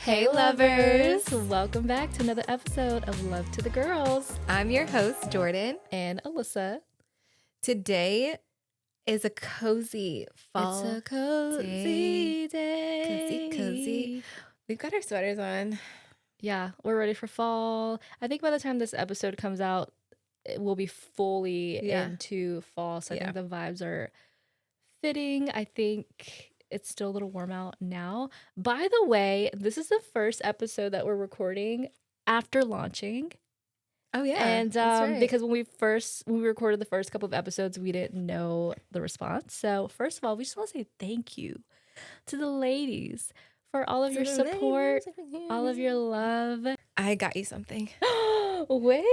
Hey lovers! Welcome back to another episode of Love to the Girls. I'm your host, Jordan. And Alyssa. Today is a cozy fall It's a cozy day. Cozy. We've got our sweaters on. Yeah, we're ready for fall. I think by the time this episode comes out, it will be fully into fall. So I think the vibes are fitting. I think it's still a little warm out now. By the way, this is the first episode that we're recording after launching. Oh yeah, and that's right. because when we recorded the first couple of episodes, we didn't know the response. So first of all, we just want to say thank you to the ladies for all of your support, all of your love. I got you something. Wait.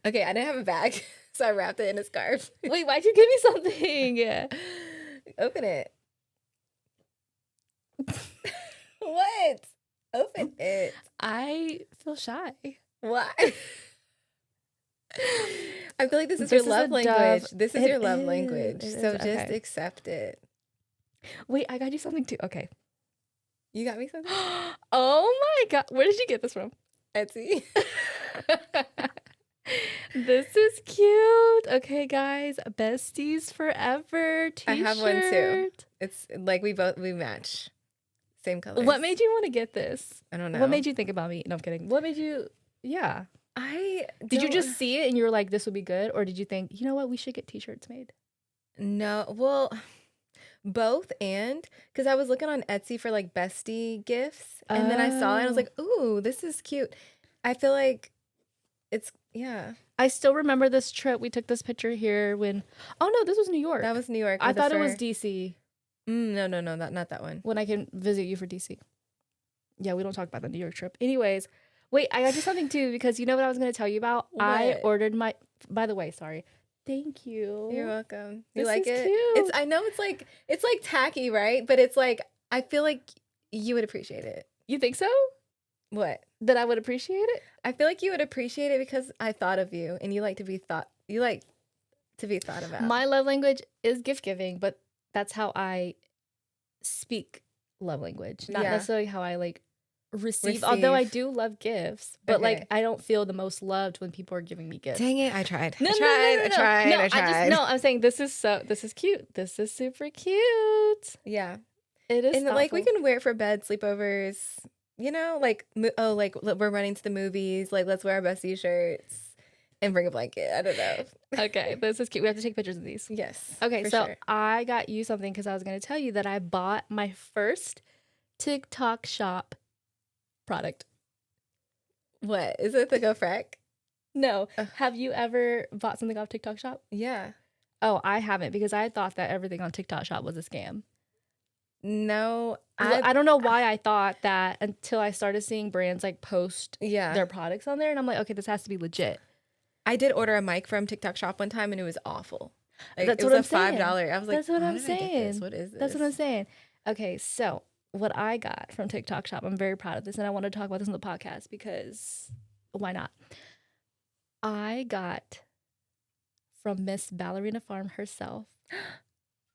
Okay, I didn't have a bag, so I wrapped it in a scarf. Wait, why'd you give me something? Open it. What? Open it. I feel shy. Why? I feel like this is your love language. This is your love language. So just accept it. Wait, I got you something too. Okay. You got me something? Oh my God. Where did you get this from? Etsy. This is cute. Okay, guys. Besties forever t-shirt. I have one too. It's like we match. Same color. What made you want to get this? I don't know. What made you think about me? No, I'm kidding. What made you? Yeah. Did you just see it and you were like, this would be good? Or did you think, you know what, we should get t-shirts made? No. Well, both and. Because I was looking on Etsy for like bestie gifts. And then I saw it and I was like, ooh, this is cute. I feel like it's, yeah. I still remember this trip. We took this picture here when, oh no, this was New York. That was New York. I thought it was DC. No, not that one. When I can visit you for DC. Yeah, we don't talk about the New York trip. Anyways, wait, I got you something too, because you know what I was going to tell you about? What? I ordered by the way, sorry. Thank you. You're welcome. You this like is it? Cute. I know it's like tacky, right? But it's like, I feel like you would appreciate it. You think so? What? That I would appreciate it? I feel like you would appreciate it because I thought of you and you like to be thought about. My love language is gift giving, but that's how I speak love language, not necessarily how I like receive. Although I do love gifts, but like I don't feel the most loved when people are giving me gifts. Dang it, I tried. No, I tried. I'm saying this is cute. This is super cute. Yeah, it is. And thoughtful. like we can wear it for bed, sleepovers. You know, like like we're running to the movies. Like let's wear our bestie shirts and bring a blanket. I don't know. Okay, this is cute. We have to take pictures of these. Yes. Okay, so sure. I got you something because I was going to tell you that I bought my first TikTok shop product. What? Is it the Go Frack? No. Have you ever bought something off TikTok shop? Yeah. Oh, I haven't, because I thought that everything on TikTok shop was a scam. No. I don't know why I thought that until I started seeing brands like post their products on there, and I'm like, okay, this has to be legit. I did order a mic from TikTok shop one time and it was awful. Like, That's it what was I'm saying. $5. I was like, that's what I'm saying. What is this? That's what I'm saying. Okay, so what I got from TikTok shop, I'm very proud of this, and I want to talk about this on the podcast because why not? I got from Miss Ballerina Farm herself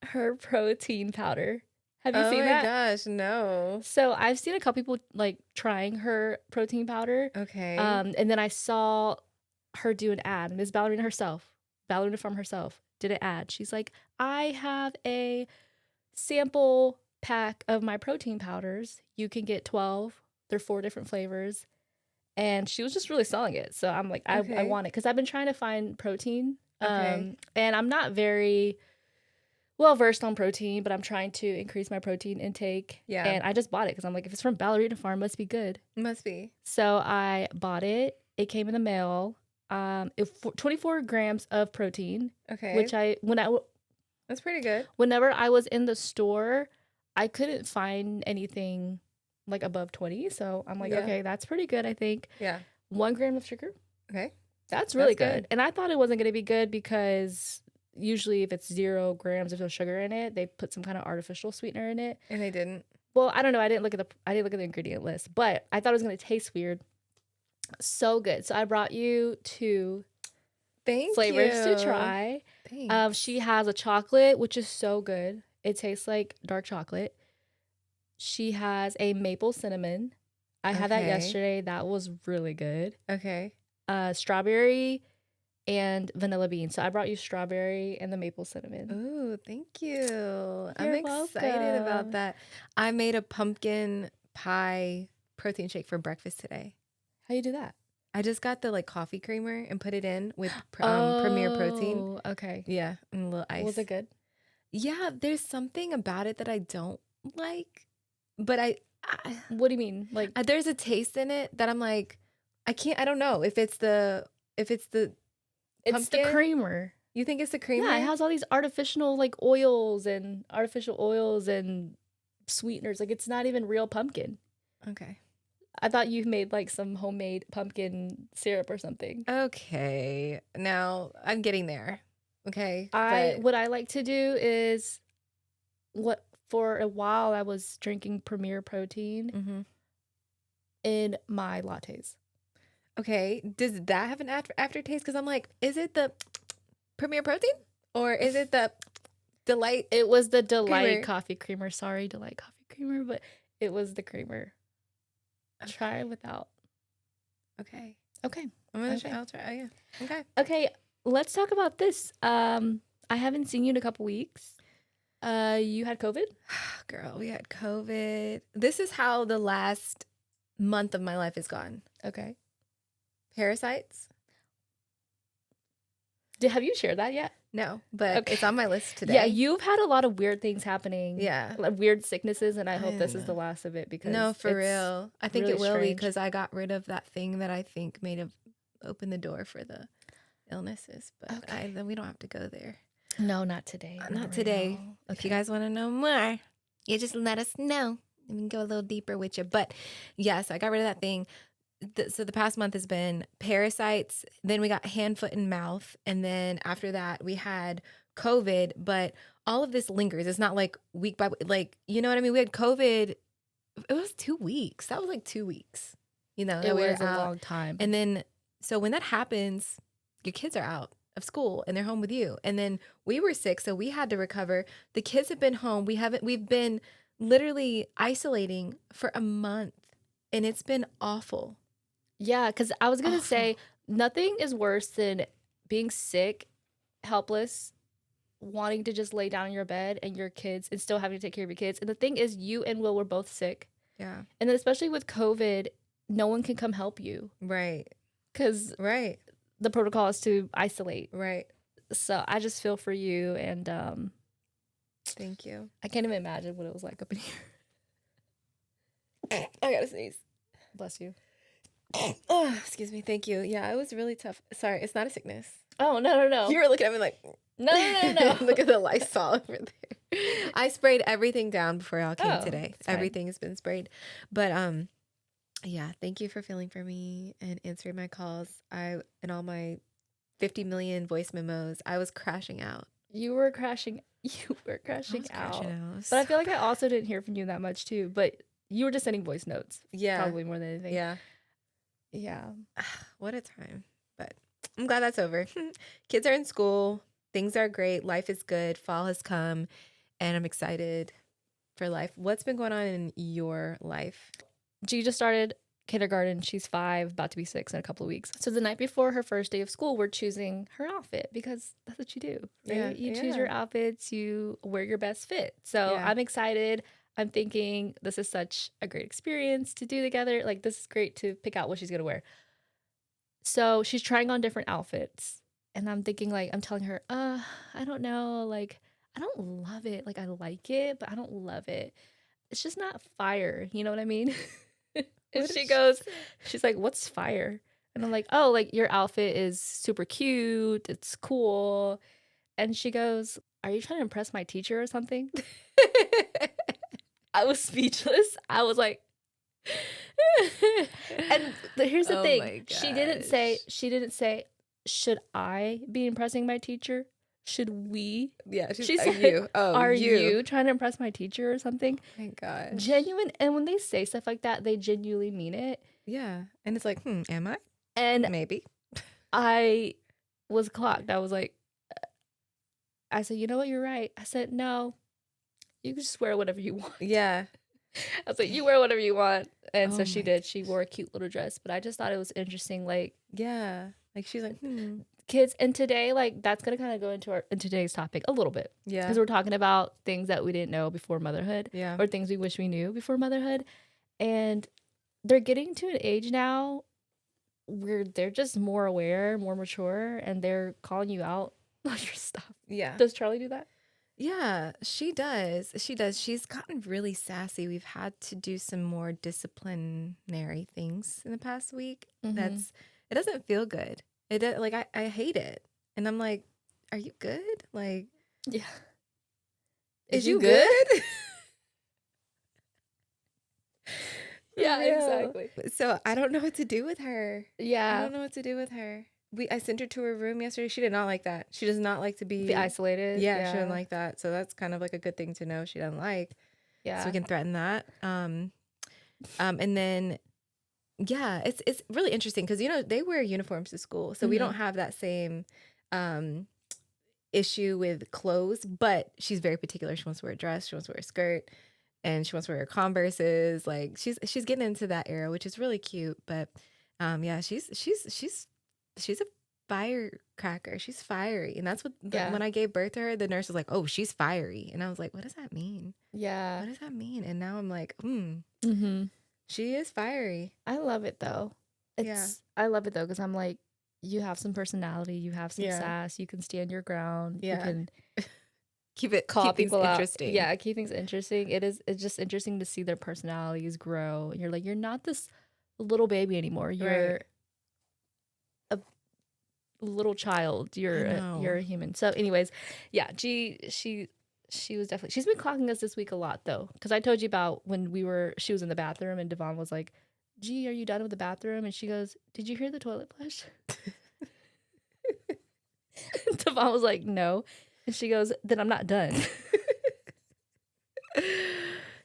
her protein powder. Have you seen that? Oh my gosh, no. So I've seen a couple people like trying her protein powder. Okay. And then I saw her do an ad. Miss Ballerina herself, Ballerina Farm herself, did an ad. She's like, I have a sample pack of my protein powders. You can get 12. They're 4 different flavors. And she was just really selling it. So I'm like, I want it, because I've been trying to find protein. And I'm not very well versed on protein, but I'm trying to increase my protein intake. Yeah. And I just bought it because I'm like, if it's from Ballerina Farm, it must be good. Must be. So I bought it. It came in the mail. 24 grams of protein. Okay. Which that's pretty good. Whenever I was in the store, I couldn't find anything like above 20. So I'm like, okay, that's pretty good, I think. Yeah. 1 gram of sugar. Okay. That's really good. And I thought it wasn't going to be good because usually if it's 0 grams of no sugar in it, they put some kind of artificial sweetener in it. And they didn't. Well, I don't know. I didn't look at the ingredient list, but I thought it was going to taste weird. So good. So I brought you 2 flavors to try. Thanks. She has a chocolate, which is so good. It tastes like dark chocolate. She has a maple cinnamon. I had that Okay. yesterday. That was really good. Okay. Strawberry and vanilla bean. So I brought you strawberry and the maple cinnamon. Ooh, thank you. I'm You're excited about welcome. that. I made a pumpkin pie protein shake for breakfast today. How you do that? I just got the like coffee creamer and put it in with Premier Protein. Oh, okay. Yeah, and a little ice. Was it good? Yeah, there's something about it that I don't like, but I What do you mean? Like, there's a taste in it that I'm like, I don't know if it's the it's the pumpkin. creamer. You think it's the creamer? Yeah, it has all these artificial like oils and sweeteners. Like, it's not even real pumpkin. Okay. I thought you made like some homemade pumpkin syrup or something. Okay. Now I'm getting there. Okay. What I like to do is for a while I was drinking Premier Protein Mhm. in my lattes. Okay. Does that have an aftertaste? Because I'm like, is it the Premier Protein or is it the Delight? It was the Delight Creamer. coffee creamer. Sorry, Delight coffee creamer, but it was the creamer. Okay. Try it without. Okay. Okay. I'm gonna Okay. I'll try. Oh, yeah. Okay. Okay, let's talk about this. I haven't seen you in a couple weeks. You had COVID? Girl, we had COVID. This is how the last month of my life is gone. Okay. Parasites? Have you shared that yet? No, but Okay. it's on my list today. Yeah, you've had a lot of weird things happening. Yeah. Like weird sicknesses, and I hope I this is know. the last of it because No, for it's real. I think really it will be strange. because I got rid of that thing that I think may have opened the door for the illnesses. But Okay. then we don't have to go there. No, not today. Not right today. now. If you guys want to know more, you just let us know. And we can go a little deeper with you. But yes, I got rid of that thing. So the past month has been parasites. Then we got hand, foot, and mouth. And then after that, we had COVID. But all of this lingers. It's not like week by week. Like, you know what I mean? We had COVID. It was 2 weeks. That was like 2 weeks. You know, It that we were was a out. long time. And then, so when that happens, your kids are out of school and they're home with you. And then we were sick, so we had to recover. The kids have been home. We've been literally isolating for a month, and it's been awful. Yeah, because I was gonna Awful. say nothing is worse than being sick, helpless, wanting to just lay down in your bed and your kids and still having to take care of your kids. And the thing is, you and Will were both sick. Yeah. And then especially with COVID, no one can come help you Right. because Right. the protocol is to isolate. Right. So I just feel for you, and Thank you. I can't even imagine what it was like up in here. I gotta sneeze. Bless you. Oh, excuse me. Thank you. Yeah, it was really tough. Sorry, it's not a sickness. Oh, no. You were looking at me like, No. Look at the Lysol over there. I sprayed everything down before y'all came Oh, today. it's fine. Everything has been sprayed. But yeah, thank you for feeling for me and answering my calls. In all my 50 million voice memos, I was crashing out. You were crashing I was crashing out. It was But I so feel like I bad. also didn't hear from you that much too. But you were just sending voice notes, Yeah. probably more than anything. Yeah. Yeah. What a time. But I'm glad that's over. Kids are in school. Things are great. Life is good. Fall has come. And I'm excited for life. What's been going on in your life? G just started kindergarten. She's 5, about to be 6 in a couple of weeks. So the night before her first day of school, we're choosing her outfit because that's what you do, right? Yeah, You choose your outfits, you wear your best fit. So Yeah. I'm excited. I'm thinking this is such a great experience to do together. Like, this is great to pick out what she's going to wear. So she's trying on different outfits. And I'm thinking, like, I'm telling her, I don't know. Like, I don't love it. Like, I like it, but I don't love it. It's just not fire. You know what I mean? And What she did goes, say? she's like, what's fire? And I'm like, oh, like, your outfit is super cute. It's cool. And she goes, are you trying to impress my teacher or something? I was speechless. I was like, and here's the Oh thing. my She didn't say, gosh. should I be impressing my teacher? Should we? Yeah, She are said, you? Oh, are you trying to impress my teacher or something? Oh my gosh. Genuine. And when they say stuff like that, they genuinely mean it. Yeah. And it's like, am I? And Maybe. I was clocked. I was like, I said, you know what? You're right. I said, no, you can just wear whatever you want. Yeah. I was like, you wear whatever you want. And so Oh she my did. She wore a cute little dress. But I just thought it was interesting. Like, Yeah. Like she's like, kids, and today, like, that's going to kind of go into today's topic a little bit. Yeah. Because we're talking about things that we didn't know before motherhood. Yeah. Or things we wish we knew before motherhood. And they're getting to an age now where they're just more aware, more mature, and they're calling you out on your stuff. Yeah. Does Charlie do that? Yeah, she does. She does. She's gotten really sassy. We've had to do some more disciplinary things in the past week. Mhm. It doesn't feel good. Like I hate it. And I'm like, are you good? Like, Yeah. is you good? Yeah, For real. exactly. So I don't know what to do with her. I Yeah. don't know what to do with her. I sent her to her room yesterday. She did not like that. She does not like to Be isolated. Yeah, she doesn't like that. So that's kind of like a good thing to know she doesn't like. Yeah. So we can threaten that. And then yeah, it's really interesting because they wear uniforms to school. So we don't have that same issue with clothes, but she's very particular. She wants to wear a dress, she wants to wear a skirt, and she wants to wear Converses. Like she's getting into that era, which is really cute. But yeah, she's a firecracker. She's fiery. And that's what when I gave birth to her, the nurse was like, "Oh, she's fiery." And I was like, "What does that mean? Yeah. What does that mean?" And now I'm like, Mm-hmm. she is fiery. I love it though. I love it though because I'm like, you have some personality, you have some sass, you can stand your ground, you can keep call people out. interesting. Yeah, keep things interesting. It's just interesting to see their personalities grow. You're like, you're not this little baby anymore. You're a little child. You're a human. So anyways, yeah, she was definitely, she's been clocking us this week a lot though. Because I told you about when she was in the bathroom and Devon was like, "Gee, are you done with the bathroom?" And she goes, "Did you hear the toilet flush?" Devon was like, "No." And she goes, "Then I'm not done."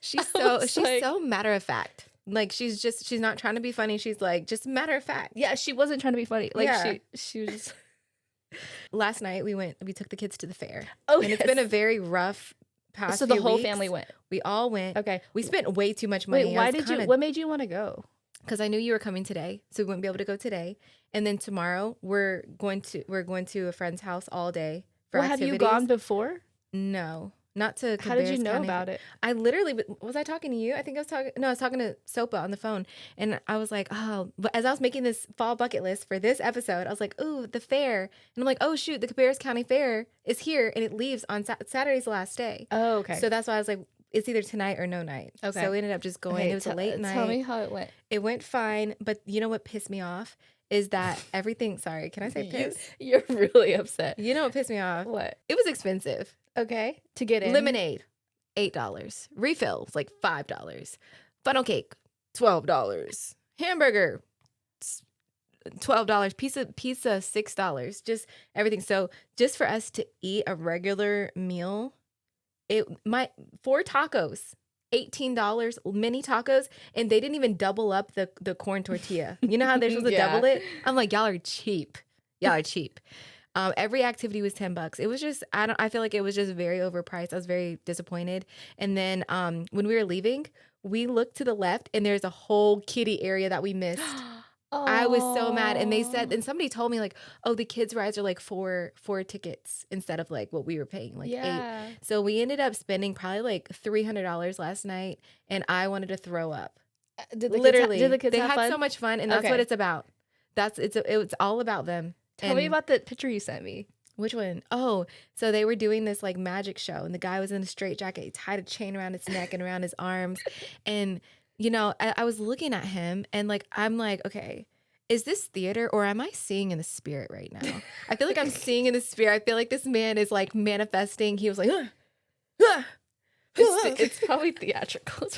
She's so matter of fact. Like she's not trying to be funny. She's like, just matter of fact. Yeah, she wasn't trying to be funny. Like she was just. Last night we took the kids to the fair. Oh, and it's been a very rough past So few the whole weeks. family went. We all went. Okay. We spent way too much money. Wait, what made you want to go? Because I knew you were coming today, so we wouldn't be able to go today. And then tomorrow we're going to a friend's house all day for activities. Have you gone before? No, not to. How did you know about it? I literally was I talking to you? I think I was talking. No, I was talking to Sopa on the phone, and I was like, oh. But as I was making this fall bucket list for this episode, I was like, ooh, the fair, and I'm like, oh shoot, the Cabarrus County Fair is here, and it leaves on Saturday's the last day. Oh, okay. So that's why I was like, it's either tonight or no night. Okay. So we ended up just going. Okay, it was a late night. Tell me how it went. It went fine, but you know what pissed me off is that everything. Sorry, can I say piss? You're really upset. You know what pissed me off? What? It was expensive. Okay. To get in. Lemonade, $8. Refills, like $5. Funnel cake, $12. Hamburger, $12. Pizza, $6. Just everything. So just for us to eat a regular meal, 4 tacos, $18, mini tacos, and they didn't even double up the corn tortilla. You know how they're supposed to double it? I'm like, y'all are cheap. Y'all are cheap. Every activity was $10. It was just, I feel like it was just very overpriced. I was very disappointed. And then when we were leaving, we looked to the left and there's a whole kiddie area that we missed. I was so mad. And they said, and somebody told me like, oh, the kids' rides are like four tickets instead of like what we were paying, like 8. So we ended up spending probably like $300 last night, and I wanted to throw up. Did the kids they have had fun? so much fun, and that's what it's about. It's all about them. Tell me about the picture you sent me. Which one? Oh, so they were doing this like magic show, and the guy was in a straitjacket. He tied a chain around his neck and around his arms. And, I was looking at him and like, I'm like, okay, is this theater or am I seeing in the spirit right now? I feel like I'm seeing in the spirit. I feel like this man is like manifesting. He was like, It's probably theatrical.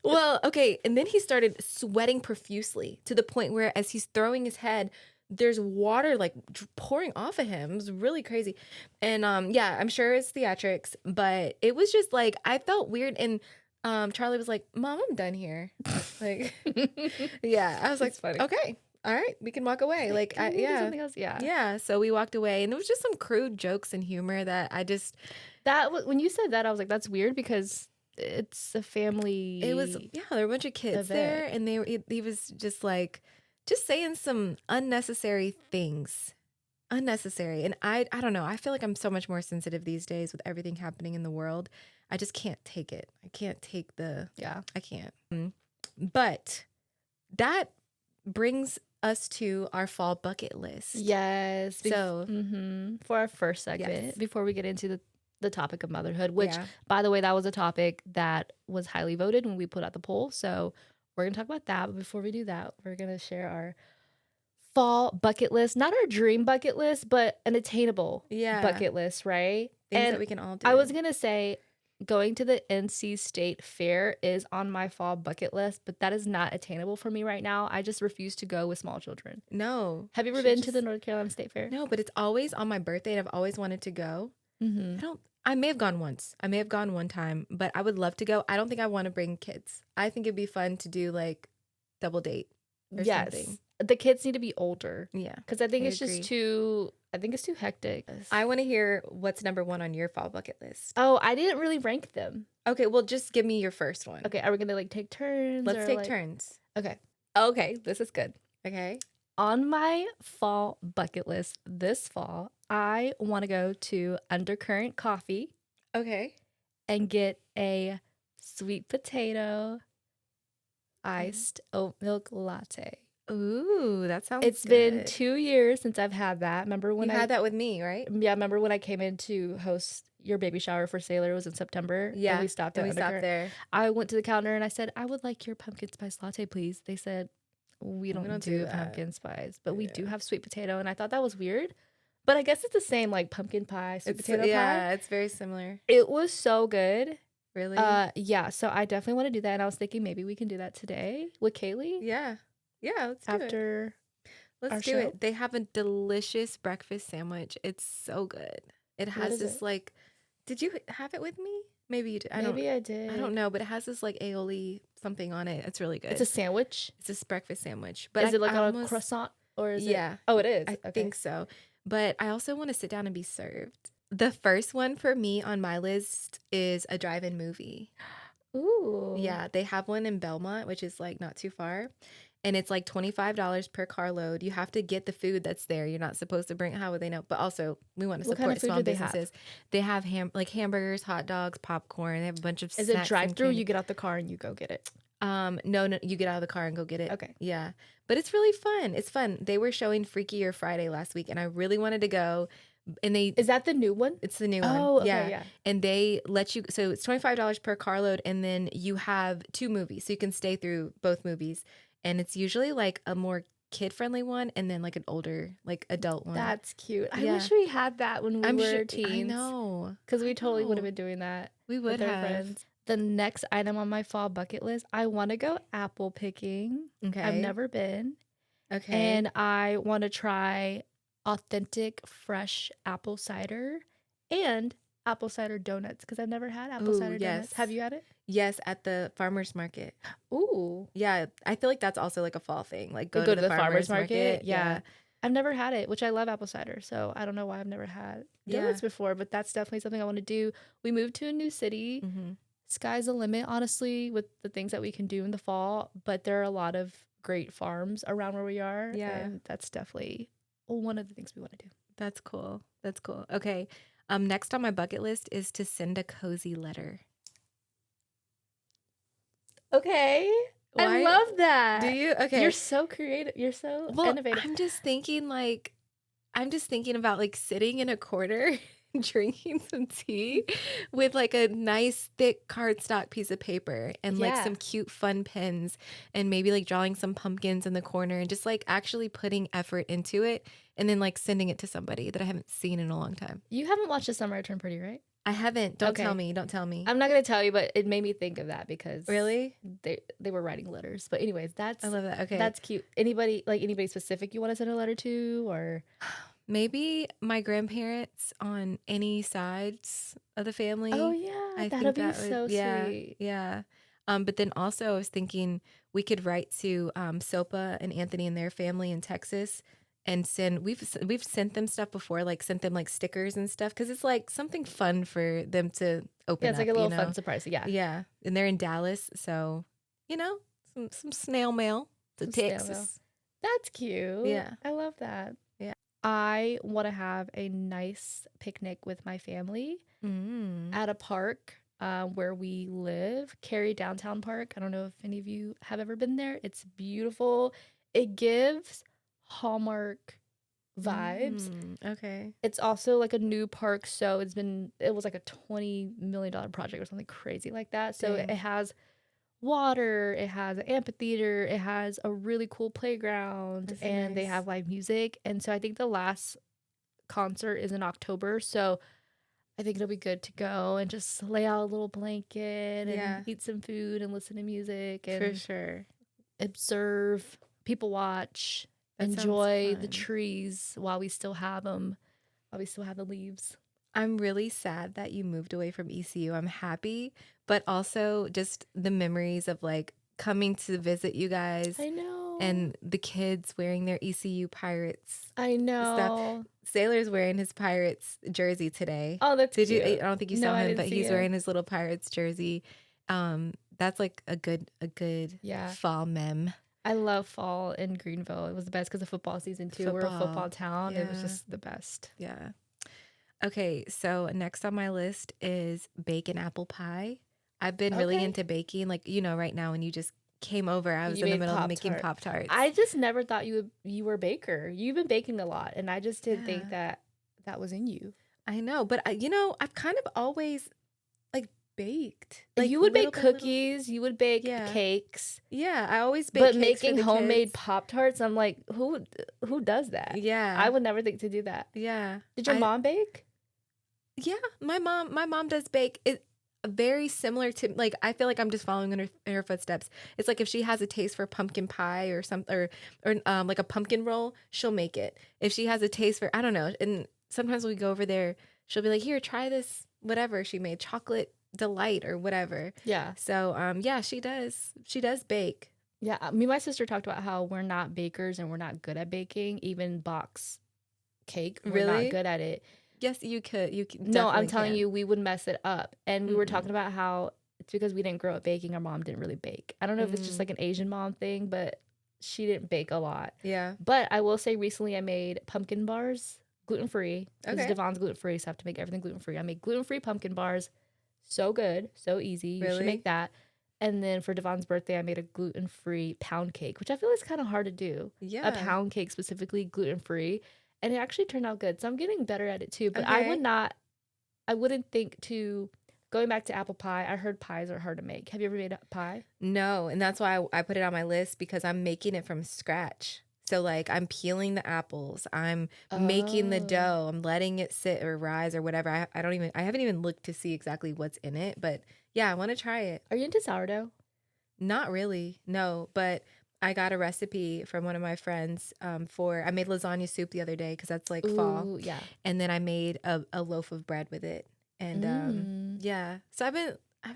Well, okay. And then he started sweating profusely to the point where as he's throwing his head, there's water like pouring off of him. It was really crazy. And yeah, I'm sure it's theatrics, but it was just like, I felt weird. And Charlie was like, Mom, I'm done here. Like, yeah, I was like, funny. Okay, all right, we can walk away. Like, yeah. Something else? Yeah. Yeah. So we walked away, and it was just some crude jokes and humor that I just. When you said that, I was like, that's weird because it's a family. It was, yeah, there were a bunch of kids there, event. and he was just like, just saying some unnecessary things. Unnecessary. And I don't know. I feel like I'm so much more sensitive these days with everything happening in the world. I just can't take it. I can't take I can't. But that brings us to our fall bucket list. Yes. So, for our first segment, yes. before we get into the topic of motherhood, which, Yeah. by the way, that was a topic that was highly voted when we put out the poll. So we're going to talk about that. But before we do that, we're going to share our fall bucket list. Not our dream bucket list, but an attainable bucket list, right? Things And that we can all do. I was going to say going to the NC State Fair is on my fall bucket list, but that is not attainable for me right now. I just refuse to go with small children. No. Have you ever been to the North Carolina State Fair? No, but it's always on my birthday, and I've always wanted to go. I may have gone once. I may have gone one time, but I would love to go. I don't think I want to bring kids. I think it'd be fun to do like double date or something. The kids need to be older. Yeah. Because I think I it's agree. just too, I think it's too hectic. I want to hear what's number one on your fall bucket list. Oh, I didn't really rank them. Okay, well, just give me your first one. Okay, are we gonna like take turns? Let's take turns. Okay. Okay, this is good. Okay. On my fall bucket list this fall, I want to go to Undercurrent Coffee. Okay. And get a sweet potato iced oat milk latte. Ooh, that sounds It's been 2 years since I've had that. Remember when you had that with me, right? Yeah, remember when I came in to host your baby shower for Sailor? It was in September. Yeah. And we stopped at Undercurrent. there. I went to the counter and I said, I would like your pumpkin spice latte, please. They said, we don't do pumpkin spice, but we do have sweet potato. And I thought that was weird. But I guess it's the same, like pumpkin pie, sweet potato pie. Yeah, it's very similar. It was so good. Really? Yeah. So I definitely want to do that. And I was thinking maybe we can do that today with Kaylee. Yeah. Yeah, let's do it. After let's do it. They have a delicious breakfast sandwich. It's so good. It has this like, did you have it with me? Maybe you did. Maybe I did. I don't know, but it has this like aioli something on it. It's really good. It's a sandwich? It's this breakfast sandwich. But is it like on a croissant or is it? Yeah. Oh, it is. I think so. But I also want to sit down and be served. The first one for me on my list is a drive-in movie. Ooh. Yeah, they have one in Belmont, which is like not too far. And it's like $25 per carload. You have to get the food that's there. You're not supposed to bring, how would they know? But also, we want to support small businesses. They have like hamburgers, hot dogs, popcorn. They have a bunch of snacks. Is it drive-through? You get out the car and you go get it? No, you get out of the car and go get it. Okay. Yeah. But it's really fun. It's fun. They were showing Freakier Friday last week, and I really wanted to go. And is that the new one? It's the new one. Oh, okay, yeah. And they let you, so it's $25 per carload, and then you have 2 movies, so you can stay through both movies. And it's usually like a more kid-friendly one, and then like an older, like adult one. That's cute. I wish we had that when we were teens. I know, because we totally would have been doing that. We would have. Our friends. The next item on my fall bucket list, I want to go apple picking. Okay. I've never been. Okay. And I want to try authentic fresh apple cider and apple cider donuts because I've never had apple cider donuts. Have you had it? Yes, at the farmer's market. Ooh. Yeah, I feel like that's also like a fall thing. Like go to the farmer's market. Yeah. I've never had it, which I love apple cider. So I don't know why I've never had donuts before, but that's definitely something I want to do. We moved to a new city. Mm-hmm. Sky's the limit, honestly, with the things that we can do in the fall. But there are a lot of great farms around where we are. Yeah. And that's definitely one of the things we want to do. That's cool. That's cool. Okay. Next on my bucket list is to send a cozy letter. Okay. I love that. Do you? Okay. You're so creative. You're so innovative. I'm just thinking about like sitting in a corner drinking some tea with like a nice thick cardstock piece of paper and like some cute fun pens and maybe like drawing some pumpkins in the corner and just like actually putting effort into it and then like sending it to somebody that I haven't seen in a long time. You haven't watched The Summer I Turned Pretty, right? I haven't. Don't tell me. I'm not going to tell you, but it made me think of that because really they were writing letters. But anyways, I love that. Okay. That's cute. Anybody specific you want to send a letter to or? Maybe my grandparents on any sides of the family. Oh yeah, that'd be so sweet. Yeah. But then also I was thinking we could write to Sopa and Anthony and their family in Texas and we've sent them stuff before, like sent them like stickers and stuff because it's like something fun for them to Yeah, open it's like up, a you little fun know? surprise. Yeah. Yeah, and they're in Dallas, so you know, some snail mail to Some snail mail. Texas. That's cute. Yeah. I love that. Yeah. I want to have a nice picnic with my family Mm. at a park where we live, Cary Downtown Park. I don't know if any of you have ever been there. It's beautiful. It gives Hallmark vibes. Okay. It's also like a new park, so it was like a $20 million project or something crazy like that. So Dang. it has water, it has an amphitheater, it has a really cool playground, That's and they nice. have live music. And so I think the last concert is in October, so I think it'll be good to go and just lay out a little blanket Yeah. and eat some food and listen to music For and sure. observe, people watch, That sounds enjoy the fun. trees while we still have them, while we still have the leaves. I'm really sad that you moved away from ECU. I'm happy, but also just the memories of like coming to visit you guys I know. and the kids wearing their ECU Pirates I stuff. know. Sailor's wearing his Pirates jersey today. Oh, that's Did you? cute. I don't think you No, saw I him, didn't but see he's it. wearing his little Pirates jersey. That's like a good Yeah. fall mem. I love fall in Greenville. It was the best because of football season too. We're a football town. It was Yeah. just the best. Yeah. Okay, so next on my list is bacon apple pie. I've been really Okay. into baking. Like, you know, right now when you just came over, I was You in the made middle of making Pop-Tart. Pop-Tarts. I just never thought you were a baker. You've been baking a lot, and I just didn't think Yeah. that was in you. I know, but I've kind of always like baked. Like You would little bake by little. cookies, you would bake Yeah. cakes, Yeah, I always bake but cakes for making the homemade kids. Pop-Tarts, I'm like, who does that? Yeah. I would never think to do that. Yeah. Did your mom bake? Yeah, my mom does bake. It very similar to like I feel like I'm just following in her footsteps. It's like if she has a taste for pumpkin pie or something or like a pumpkin roll, she'll make it. If she has a taste for I don't know, and sometimes when we go over there, she'll be like, "Here, try this whatever she made, chocolate delight or whatever." Yeah. So, yeah, she does. She does bake. Yeah, me and my sister talked about how we're not bakers and we're not good at baking, even box cake. We're not Really? good at it. Yes, you could. You can, No, I'm definitely telling can. you, we would mess it up. And we were talking Mm-mm. about how it's because we didn't grow up baking. Our mom didn't really bake. I don't know if it's just like an Asian mom thing, but she didn't bake a lot. Yeah. But I will say recently I made pumpkin bars, gluten-free. Because Okay. Devon's gluten-free, so I have to make everything gluten-free. I made gluten-free pumpkin bars. So good, so easy. You should Really? make that. And then for Devon's birthday, I made a gluten-free pound cake, which I feel is kind of hard to do. Yeah. A pound cake specifically gluten-free. And it actually turned out good. So I'm getting better at it too. But I wouldn't think to, going back to apple pie, I heard pies are hard to make. Have you ever made a pie? No, and that's why I put it on my list because I'm making it from scratch. So like I'm peeling the apples, I'm making the Oh. dough, I'm letting it sit or rise or whatever. I haven't even looked to see exactly what's in it, but yeah, I want to try it. Are you into sourdough? Not really, no, but I got a recipe from one of my friends I made lasagna soup the other day because that's like fall. Ooh, yeah. And then I made a loaf of bread with it. And yeah, so I've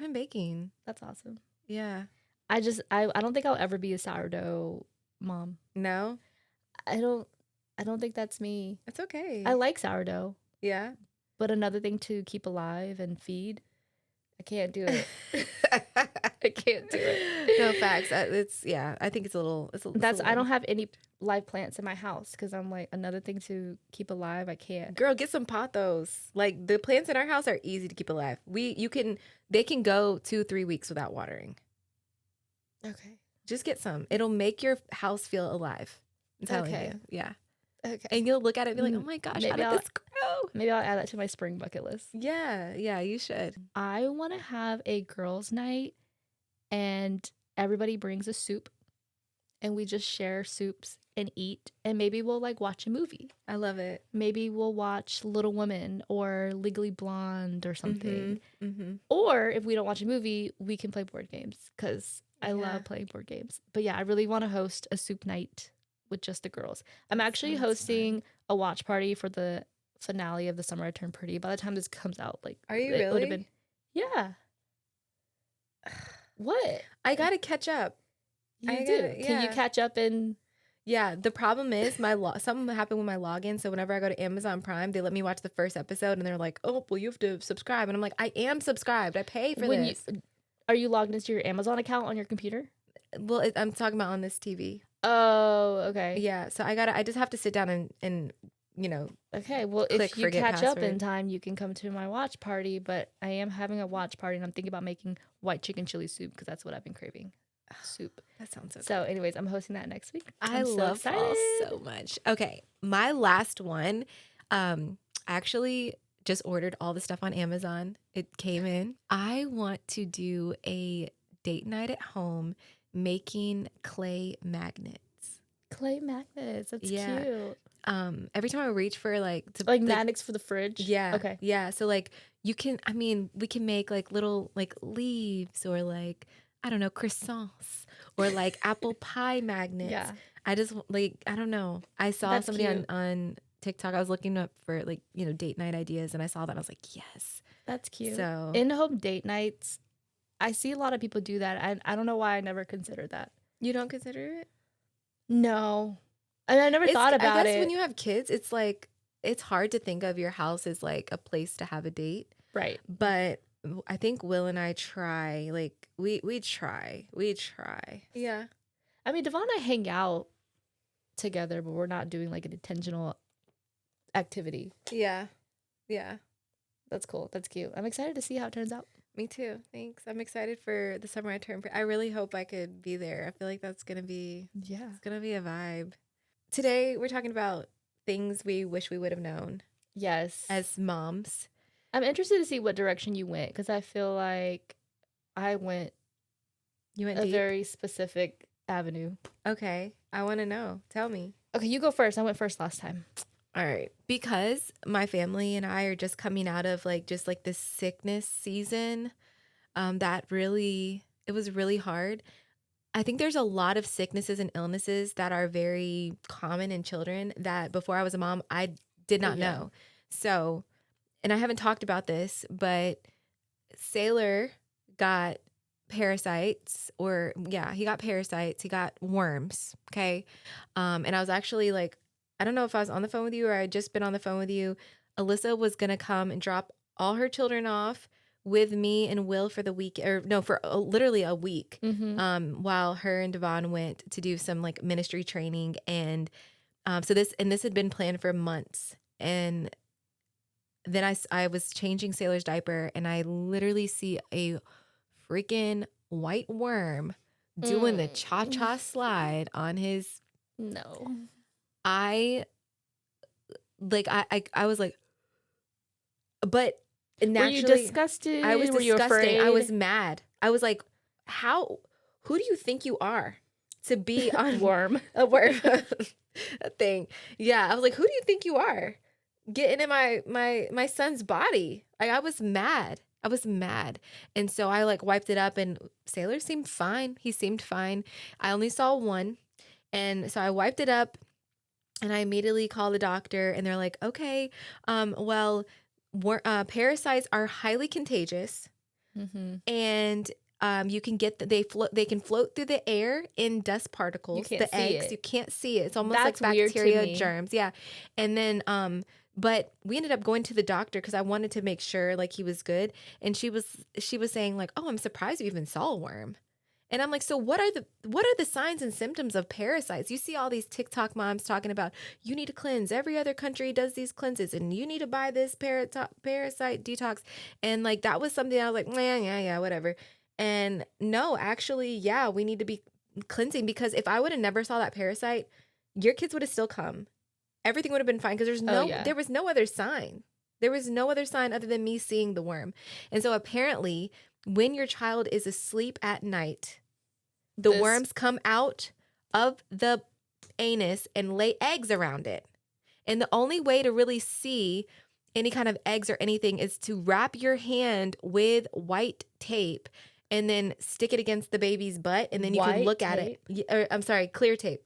been baking. That's awesome. Yeah. I don't think I'll ever be a sourdough mom. No, I don't think that's me. it's okay. I like sourdough, Yeah. but another thing to keep alive and feed, I can't do it. I can't do it. No facts. I think it's a little. I don't have any live plants in my house because I'm like, another thing to keep alive, I can't. Girl, get some pothos. Like the plants in our house are easy to keep alive. They can go 2-3 weeks without watering. Okay. Just get some. It'll make your house feel alive. I'm telling Okay. you. Yeah. Okay. And you'll look at it and be like, oh my gosh, how Maybe did this grow? Maybe I'll add that to my spring bucket list. Yeah. Yeah, you should. I want to have a girls' night and everybody brings a soup and we just share soups and eat. And maybe we'll like watch a movie. I love it. Maybe we'll watch Little Women or Legally Blonde or something. Mm-hmm. Or if we don't watch a movie, we can play board games because I love playing board games. But yeah, I really want to host a soup night with just the girls. I'm actually hosting a watch party for the finale of The Summer I Turned Pretty. By the time this comes out, like, Are you it would really? have been, yeah. What? I gotta catch up. You I do. gotta- Can you yeah. catch up in Yeah, the problem is something happened with my login. So whenever I go to Amazon Prime, they let me watch the first episode, and they're like, "Oh, well, you have to subscribe." And I'm like, "I am subscribed. I pay for When you this." are you logged into your Amazon account on your computer? Well, I'm talking about on this TV. Oh, okay. Yeah, so I just have to sit down and you know Okay, well, click if you forget catch up in password. time, you can come to my watch party, but I am having a watch party and I'm thinking about making white chicken chili soup because that's what I've been craving. Soup. That sounds so So, good. anyways, I'm hosting that next week. I I'm so love fall excited. so much. Okay, my last one, I actually just ordered all the stuff on Amazon. It came in. I want to do a date night at home making clay magnets. Clay magnets. That's Yeah. cute. Every time I reach for like to Like magnets for the fridge. yeah, Okay. yeah. So like we can make like little like leaves or like I don't know croissants or like apple pie magnets. Yeah. I just like I don't know. I saw That's somebody cute. on TikTok. I was looking up for like date night ideas, and I saw that. And I was like, yes. That's cute. So In-home date nights, I see a lot of people do that. I don't know why I never considered that. you don't consider it? No. And I never thought I about guess it. when you have kids, it's like it's hard to think of your house as like a place to have a date. Right. But I think Will and I try, like, we try. Yeah. I mean, Devon and I hang out together, but we're not doing like an intentional activity. Yeah. Yeah. That's cool. That's cute. I'm excited to see how it turns out. Me too. Thanks. I'm excited for the summer I turn. I really hope I could be there. I feel like that's going to be, Yeah. it's going to be a vibe. Today, we're talking about things we wish we would have known Yes. as moms. I'm interested to see what direction you went because I feel like I went You went a deep? very specific avenue. Okay. I want to know. Tell me. Okay, you go first. I went first last time. All right. Because my family and I are just coming out of like just like this sickness season, it was really hard. I think there's a lot of sicknesses and illnesses that are very common in children that before I was a mom, I did not Yeah. know. So, and I haven't talked about this, but Sailor got parasites he got parasites. He got worms. Okay. And I was actually like, I don't know if I was on the phone with you or I had just been on the phone with you. Alyssa was going to come and drop all her children off with me and Will for the week or no, for literally a week. Mm-hmm. While her and Devon went to do some like ministry training. And this had been planned for months. And then I was changing Sailor's diaper and I literally see a freaking white worm doing the cha-cha slide on his. No. I was like, but naturally, Were you disgusted? I was Were you disgusting. afraid? I was mad. I was like, who do you think you are to be on worm. a worm a thing? Yeah. I was like, who do you think you are? Getting in my son's body. Like I was mad. And so I like wiped it up and Sailor seemed fine. He seemed fine. I only saw one. And so I wiped it up and I immediately called the doctor and they're like, okay, parasites are highly contagious and you can get they can float through the air in dust particles. You can't the see eggs, it. you can't see it. It's almost That's like weird to bacteria, me. germs. Yeah. And then but we ended up going to the doctor because I wanted to make sure like he was good. And she was saying like, oh, I'm surprised you even saw a worm. And I'm like, so what are the signs and symptoms of parasites? You see all these TikTok moms talking about you need to cleanse. Every other country does these cleanses and you need to buy this parasite detox. And like that was something I was like, yeah, whatever. And no, actually, yeah, we need to be cleansing because if I would have never saw that parasite, your kids would have still come. Everything would have been fine because there was no other sign. There was no other sign other than me seeing the worm. And so apparently when your child is asleep at night, the worms come out of the anus and lay eggs around it. And the only way to really see any kind of eggs or anything is to wrap your hand with white tape and then stick it against the baby's butt and then you can look at it. Or, I'm sorry, clear tape.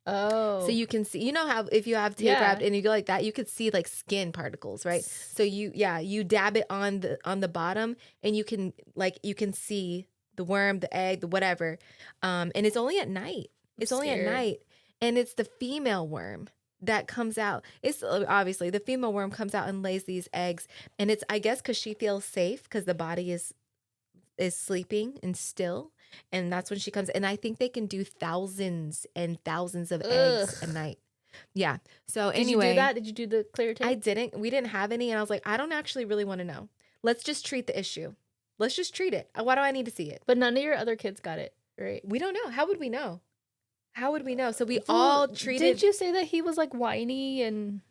Oh. So you can see, you know how if you have tape wrapped and you go like that, you could see like skin particles, right? So you dab it on the bottom and you can see the worm, the egg, the whatever. And it's only at night. It's only at night. And it's the female worm that comes out. It's obviously the female worm comes out and lays these eggs. And it's, I guess, because she feels safe because the body is sleeping and still. And that's when she comes. And I think they can do thousands and thousands of eggs a night. Yeah. So Did anyway. you do that? Did you do the clear tape? I didn't. We didn't have any. And I was like, I don't actually really want to know. Let's just treat the issue. Let's just treat it. Why do I need to see it? But none of your other kids got it, right? We don't know. How would we know? How would we know? So we all treated. Did you say that he was like whiny and?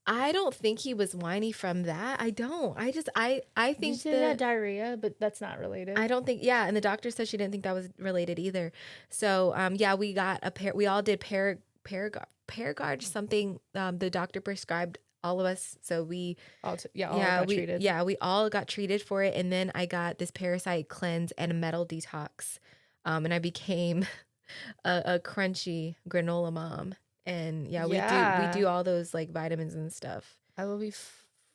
I don't think he was whiny from that. I don't. I think you said that diarrhea, but that's not related. I don't think. Yeah, and the doctor said she didn't think that was related either. So yeah, we got a pair. We all did Paragard something. The doctor prescribed all of us. So we all got treated. Yeah, we all got treated for it, and then I got this parasite cleanse and a metal detox, and I became a crunchy granola mom. And we do all those like vitamins and stuff. I will be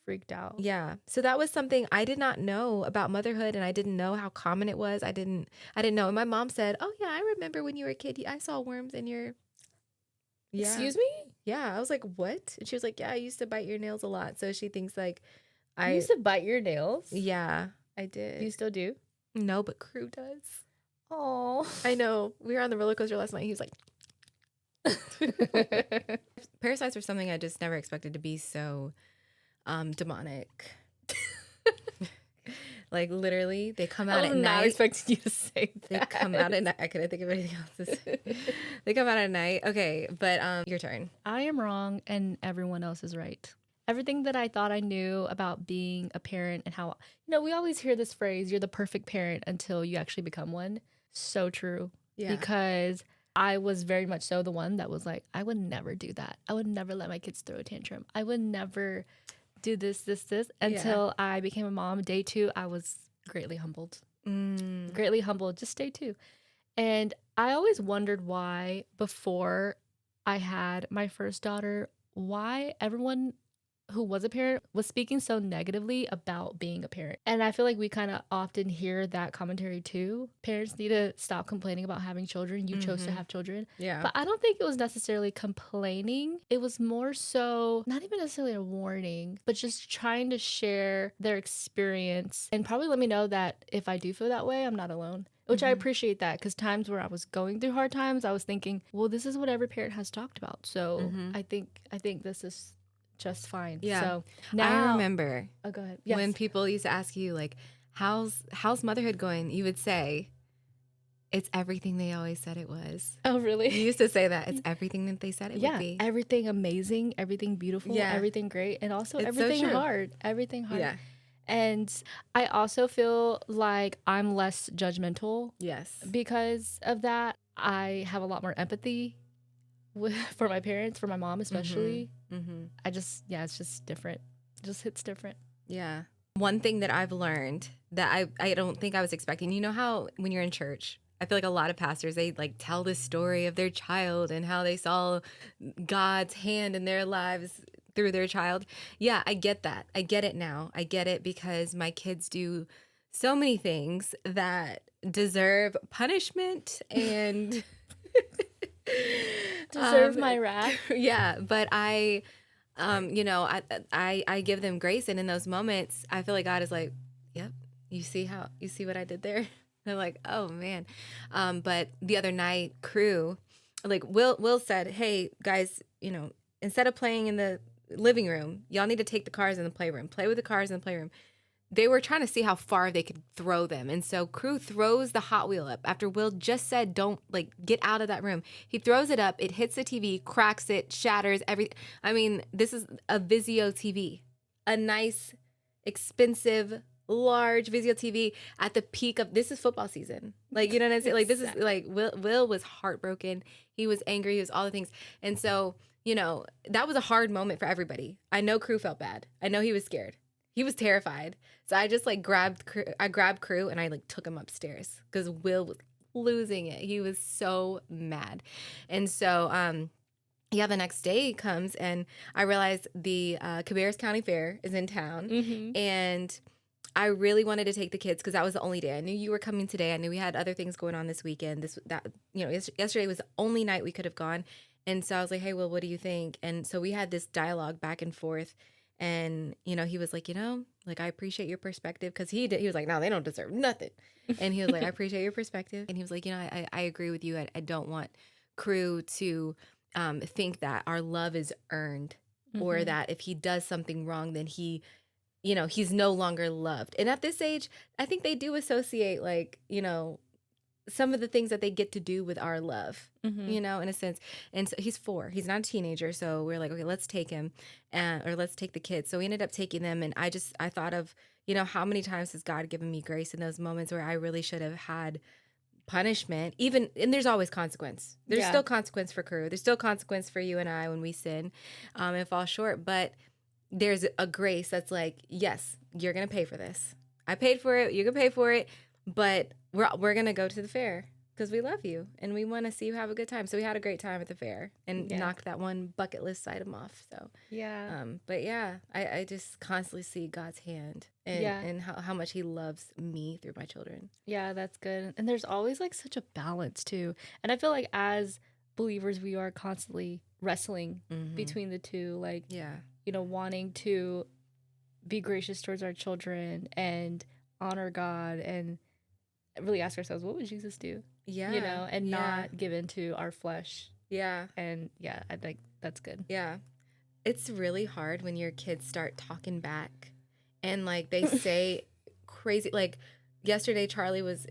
freaked out. Yeah. So that was something I did not know about motherhood, and I didn't know how common it was. I didn't know. And my mom said, "Oh yeah, I remember when you were a kid, I saw worms in your." Yeah. Excuse me? Yeah. I was like, "What?" And she was like, "Yeah, I used to bite your nails a lot." So she thinks like You used to bite your nails? Yeah, I did. You still do? No, but Crew does. Oh. I know. We were on the roller coaster last night. He was like, parasites were something I just never expected to be so demonic. Like literally, they come out at night. I was not expecting you to say that. They come out at night. I couldn't think of anything else. They come out at night. Okay, but your turn. I am wrong, and everyone else is right. Everything that I thought I knew about being a parent and how, we always hear this phrase, "You're the perfect parent until you actually become one." So true. Yeah. Because I was very much so the one that was like, I would never do that. I would never let my kids throw a tantrum. I would never do this, until I became a mom. Day 2, I was greatly humbled. Greatly humbled. Just day 2. And I always wondered why, before I had my first daughter, why everyone who was a parent was speaking so negatively about being a parent. And I feel like we kind of often hear that commentary too. Parents need to stop complaining about having children. You chose to have children. Yeah. But I don't think it was necessarily complaining. It was more so not even necessarily a warning, but just trying to share their experience and probably let me know that if I do feel that way, I'm not alone. Which I appreciate that, because times where I was going through hard times, I was thinking, well, this is what every parent has talked about. So I think this is just fine. Yeah. So now I remember. Oh, go ahead. Yes. When people used to ask you like, how's motherhood going? You would say, it's everything they always said it was. Oh, really? You used to say that. It's everything that they said it would be. Everything amazing, everything beautiful, everything great, and also everything hard. Everything hard. Yeah. And I also feel like I'm less judgmental. Yes. Because of that. I have a lot more empathy for my parents, for my mom especially. It's just different. It just hits different. Yeah. One thing that I've learned that I don't think I was expecting, you know how when you're in church, I feel like a lot of pastors, they like tell the story of their child and how they saw God's hand in their lives through their child. Yeah, I get that. I get it now. I get it because my kids do so many things that deserve punishment and deserve my wrath. Yeah, but I give them grace, and in those moments I feel like God is like, yep, you see what I did there? And I'm like, oh man. But the other night, Crew, like Will said, hey guys, instead of playing in the living room, y'all need to take the cars in the playroom, play with the cars in the playroom. They were trying to see how far they could throw them. And so Crew throws the Hot Wheel up after Will just said, don't get out of that room. He throws it up. It hits the TV, cracks it, shatters everything. I mean, this is a Vizio TV, a nice, expensive, large Vizio TV at the peak of, this is football season. Like, you know what I'm saying? Like, this is like, Will was heartbroken. He was angry. He was all the things. And so, that was a hard moment for everybody. I know Crew felt bad. I know he was scared. He was terrified. So I just grabbed Crew and I took him upstairs because Will was losing it. He was so mad. And so, the next day comes and I realized the Cabarrus County Fair is in town. And I really wanted to take the kids because that was the only day. I knew you were coming today. I knew we had other things going on this weekend. Yesterday was the only night we could have gone. And so I was like, hey, Will, what do you think? And so we had this dialogue back and forth. And, he was like, like, I appreciate your perspective. Because he was like, no, they don't deserve nothing. And he was like, I appreciate your perspective. And he was like, I agree with you. I don't want crew to think that our love is earned or that if he does something wrong, then he's no longer loved. And at this age, I think they do associate some of the things that they get to do with our love, in a sense. And so he's 4. He's not a teenager. So we're like, okay, let's take him or let's take the kids. So we ended up taking them. And I thought of, how many times has God given me grace in those moments where I really should have had punishment, and there's always consequence. There's still consequence for crew. There's still consequence for you and I when we sin and fall short. But there's a grace that's like, yes, you're going to pay for this. I paid for it. You can pay for it. But we're going to go to the fair because we love you and we want to see you have a good time. So we had a great time at the fair and knocked that one bucket list item off. So, but I just constantly see God's hand and how much he loves me through my children. Yeah, that's good. And there's always like such a balance too. And I feel like as believers, we are constantly wrestling between the two, like, wanting to be gracious towards our children and honor God and really ask ourselves, what would Jesus do? And not give into our flesh. Yeah. And I think that's good. Yeah. It's really hard when your kids start talking back and like they say crazy, like yesterday Charlie was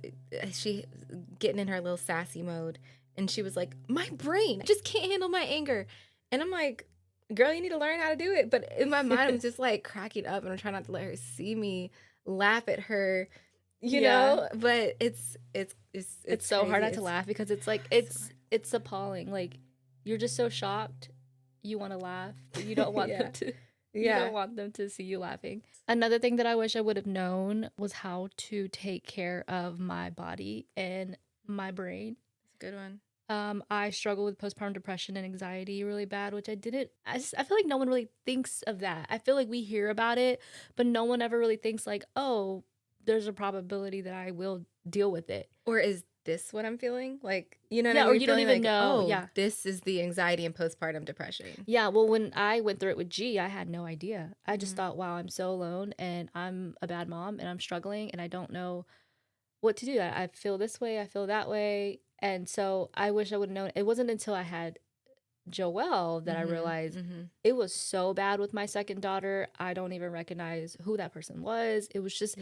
getting in her little sassy mode and she was like, my brain just can't handle my anger. And I'm like, girl, you need to learn how to do it. But in my mind, I'm just like cracking up and I'm trying not to let her see me laugh at her. But it's so hard not to laugh because it's like it's appalling. Like you're just so shocked, you want to laugh, but you don't want them to. You don't want them to see you laughing. Another thing that I wish I would have known was how to take care of my body and my brain. That's a good one. I struggle with postpartum depression and anxiety really bad, which I didn't. I feel like no one really thinks of that. I feel like we hear about it, but no one ever really thinks like, oh, there's a probability that I will deal with it. Or is this what I'm feeling? Like, what I mean? Or you don't even know. This is the anxiety and postpartum depression. Yeah, well, when I went through it with G, I had no idea. I just thought, wow, I'm so alone and I'm a bad mom and I'm struggling and I don't know what to do. I feel this way, I feel that way. And so I wish I would have known. It wasn't until I had Joelle that I realized it was so bad with my second daughter. I don't even recognize who that person was. It was just,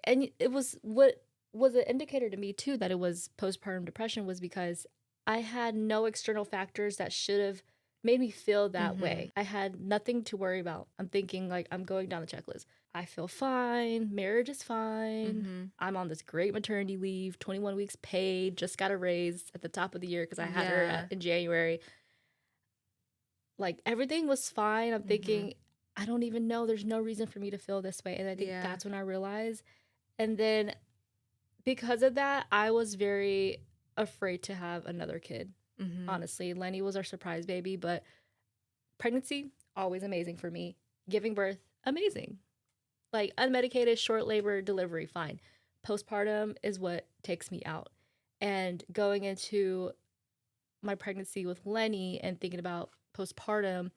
and it was what was an indicator to me too that it was postpartum depression was because I had no external factors that should have made me feel that way. I had nothing to worry about. I'm thinking like I'm going down the checklist. I feel fine. Marriage is fine. I'm on this great maternity leave, 21 weeks paid, just got a raise at the top of the year because I had her in January. Like everything was fine. I'm thinking, I don't even know. There's no reason for me to feel this way. And I think that's when I realized. And then because of that, I was very afraid to have another kid. Honestly, Lenny was our surprise baby, but pregnancy, always amazing for me. Giving birth, amazing. Like unmedicated, short labor, delivery, fine. Postpartum is what takes me out. And going into my pregnancy with Lenny and thinking about postpartum,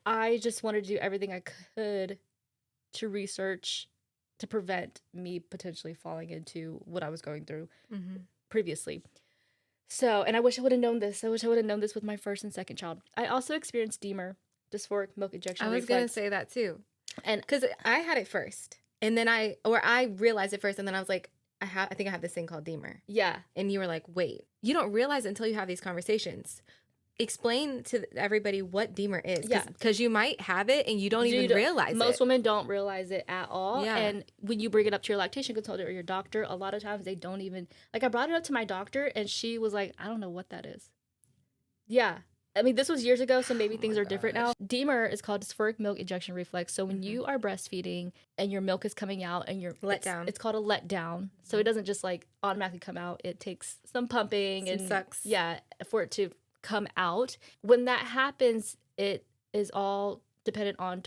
I just wanted to do everything I could to research to prevent me potentially falling into what I was going through previously. So, and I wish I would have known this. I wish I would have known this with my first and second child. I also experienced DMER, dysphoric milk ejection reflex. I was going to say that too. And because I had it first and then I realized it first and then I was like, I think I have this thing called DMER. Yeah. And you were like, wait, you don't realize it until you have these conversations. Explain to everybody what DMER is. Because you might have it and you don't even realize it. Most women don't realize it at all. Yeah. And when you bring it up to your lactation consultant or your doctor, a lot of times they don't even... Like, I brought it up to my doctor and she was like, I don't know what that is. Yeah. I mean, this was years ago, so maybe things are different now. DMER is called dysphoric milk ejection reflex. So when you are breastfeeding and your milk is coming out and you're... Letdown. It's called a letdown. So it doesn't just, like, automatically come out. It takes some pumping and... sucks. Yeah, for it to come out. When that happens, it is all dependent on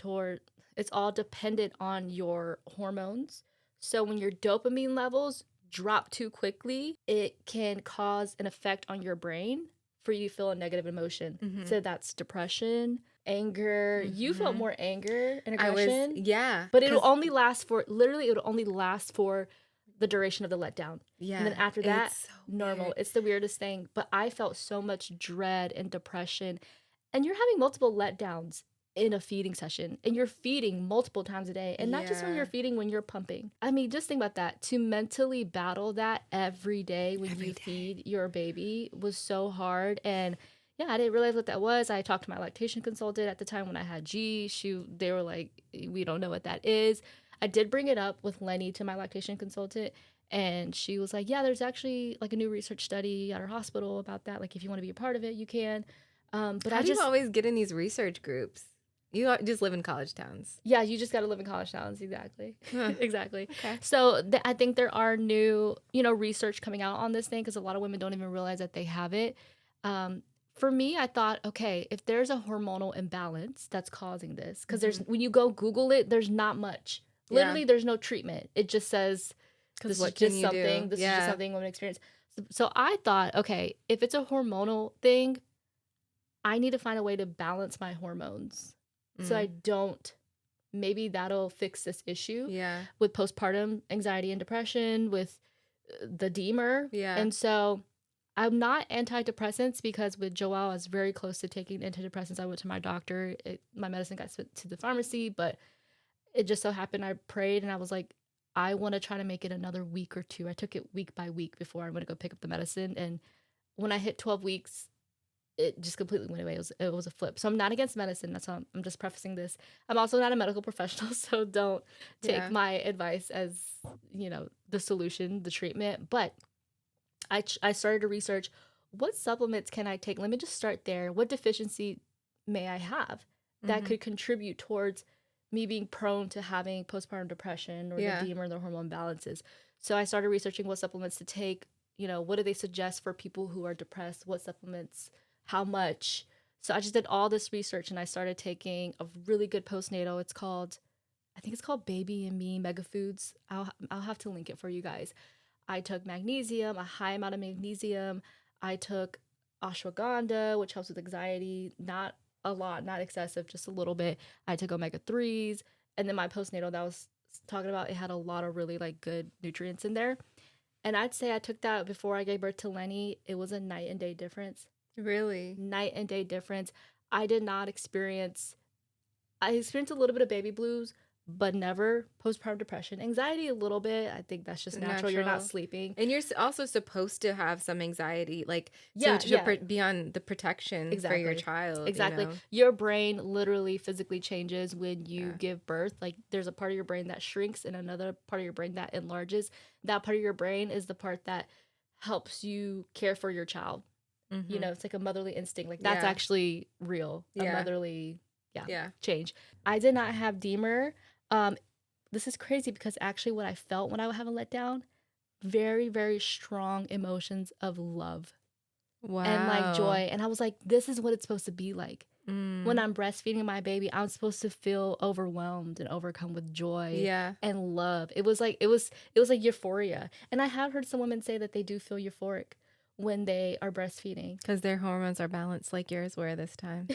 It's all dependent on your hormones. So when your dopamine levels drop too quickly, it can cause an effect on your brain for you to feel a negative emotion. So that's depression, anger. You felt more anger and aggression. But it'll only last for the duration of the letdown. Yeah. And then after that, so normal. weird. It's the weirdest thing. But I felt so much dread and depression. And you're having multiple letdowns in a feeding session, and you're feeding multiple times a day, and not just when you're feeding, when you're pumping. I mean, just think about that. To mentally battle that every day when you feed your baby was so hard. And yeah, I didn't realize what that was. I talked to my lactation consultant at the time when I had G. They were like, we don't know what that is. I did bring it up with Lenny to my lactation consultant, and she was like, yeah, there's actually like a new research study at our hospital about that. Like, if you want to be a part of it, you can. But How do you always get in these research groups? You just live in college towns. Yeah, you just got to live in college towns. Exactly. Exactly. Okay. So I think there are new, research coming out on this thing, because a lot of women don't even realize that they have it. For me, I thought, okay, if there's a hormonal imbalance that's causing this, because when you go Google it, there's not much. Literally, there's no treatment. It just says, this is just something. This is just something women experience. So I thought, okay, if it's a hormonal thing, I need to find a way to balance my hormones. So I don't, maybe that'll fix this issue with postpartum anxiety and depression, with the Deemer. And so I'm not antidepressants, because with Joelle, I was very close to taking antidepressants. I went to my doctor. My medicine got sent to the pharmacy, but it just so happened I prayed and I was like, I want to try to make it another week or two. I took it week by week before I'm going to go pick up the medicine. And when I hit 12 weeks, it just completely went away. It was a flip. So I'm not against medicine. That's how I'm just prefacing this. I'm also not a medical professional, so don't take my advice as, the solution, the treatment. But I started to research, what supplements can I take? Let me just start there. What deficiency may I have that could contribute towards me being prone to having postpartum depression or the Deemer and the hormone imbalances? So I started researching what supplements to take. What do they suggest for people who are depressed? What supplements? How much? So I just did all this research, and I started taking a really good postnatal. I think it's called Baby and Me Mega Foods. I'll have to link it for you guys. I took magnesium, a high amount of magnesium. I took ashwagandha, which helps with anxiety. Not a lot, not excessive, just a little bit. I took omega-3s. And then my postnatal that I was talking about, it had a lot of really good nutrients in there. And I'd say I took that before I gave birth to Lenny. It was a night and day difference. Really? Night and day difference. I experienced a little bit of baby blues, but never postpartum depression. Anxiety a little bit. I think that's just natural. You're not sleeping. And you're also supposed to have some anxiety, be on the protection for your child. Exactly. Your brain literally physically changes when you give birth. Like, there's a part of your brain that shrinks and another part of your brain that enlarges. That part of your brain is the part that helps you care for your child. It's like a motherly instinct. Like, that's actually real. A motherly change. I did not have Deemer. This is crazy, because actually what I felt when I would have a letdown, very, very strong emotions of love. Wow. And joy. And I was like, this is what it's supposed to be like. When I'm breastfeeding my baby, I'm supposed to feel overwhelmed and overcome with joy and love. It was like euphoria. And I have heard some women say that they do feel euphoric when they are breastfeeding, because their hormones are balanced like yours were this time.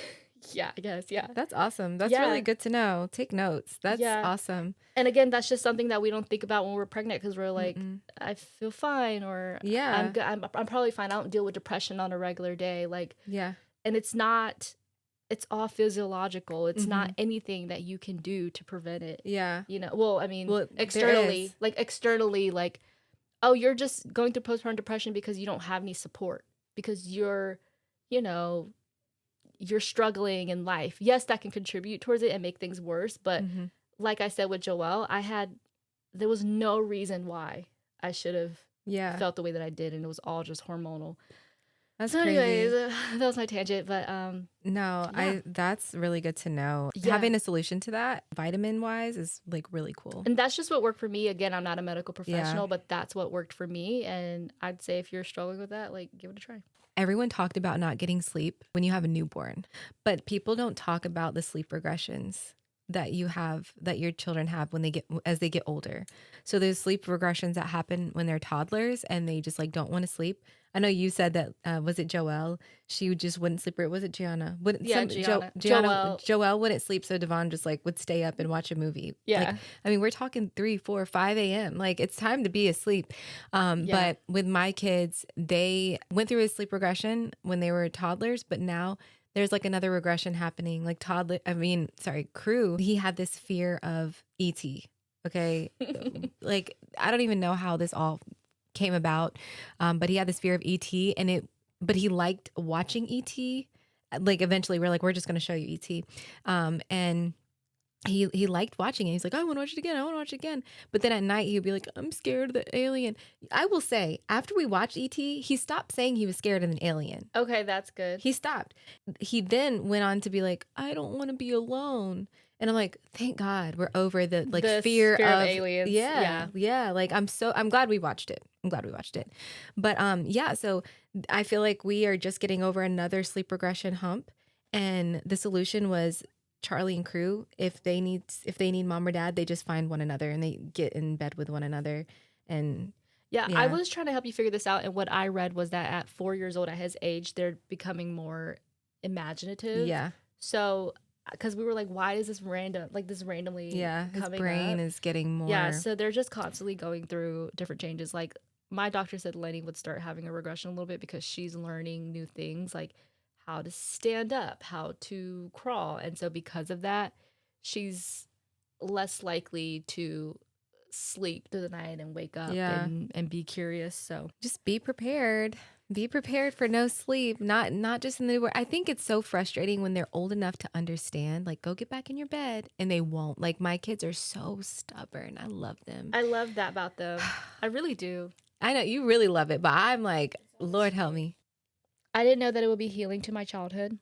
Yeah, I guess. Yeah. That's awesome. That's really good to know. Take notes. That's awesome. And again, that's just something that we don't think about when we're pregnant, because we're like, I feel fine, or I'm good. I'm probably fine. I don't deal with depression on a regular day. And it's all physiological. It's not anything that you can do to prevent it. Yeah. Externally, oh, you're just going through postpartum depression because you don't have any support, because you're struggling in life. Yes, that can contribute towards it and make things worse. But like I said with Joelle, there was no reason why I should have felt the way that I did. And it was all just hormonal. That's crazy. Anyways, that was my tangent. But that's really good to know. Having a solution to that, vitamin wise, is really cool. And that's just what worked for me. Again, I'm not a medical professional, but that's what worked for me. And I'd say if you're struggling with that, give it a try. Everyone talked about not getting sleep when you have a newborn, but people don't talk about the sleep regressions. that your children have when as they get older. So there's sleep regressions that happen when they're toddlers and they just like don't want to sleep. I know you said that was it Joelle? She just wouldn't sleep, or was it Gianna? Wouldn't Yeah, some Gianna. Gianna Joelle. Joelle wouldn't sleep, so Devon just like would stay up and watch a movie. Like, Yeah. I mean, we're talking 3, 4, 5 a.m. Like, it's time to be asleep. Yeah. But with my kids, they went through a sleep regression when they were toddlers, but now there's like another regression happening. Like Crew, he had this fear of ET. Okay. Like, I don't even know how this all came about. But he had this fear of ET, but he liked watching ET. Like, eventually we're like, we're just going to show you ET. And he liked watching it. He's like, I want to watch it again. I want to watch it again. But then at night he'd be like, I'm scared of the alien. I will say, after we watched ET, he stopped saying he was scared of an alien. Okay, that's good. He stopped. He then went on to be like, I don't want to be alone. And I'm like, thank God we're over the like The fear fear of of aliens. Yeah, yeah. Like, I'm glad we watched it. I'm glad we watched it. But yeah, so I feel like we are just getting over another sleep regression hump. And the solution was Charlie and Crew. If they need mom or dad, they just find one another and they get in bed with one another. And Yeah, I was trying to help you figure this out, and what I read was that at 4 years old, at his age, they're becoming more imaginative. yeah, So, because we were like, why is this randomly yeah, his coming brain up? is getting more. Yeah, so they're just constantly going through different changes. Like, my doctor said Lenny would start having a regression a little bit because she's learning new things, like how to stand up, how to crawl. And so because of that, she's less likely to sleep through the night and wake up Yeah. and be curious. So Just be prepared. Be prepared for no sleep. Not just in the word. I think it's so frustrating when they're old enough to understand, like, go get back in your bed, and they won't. Like, my kids are so stubborn. I love them. I love that about them. I really do. I know you really love it, but I'm like, Lord help me. I didn't know that it would be healing to my childhood.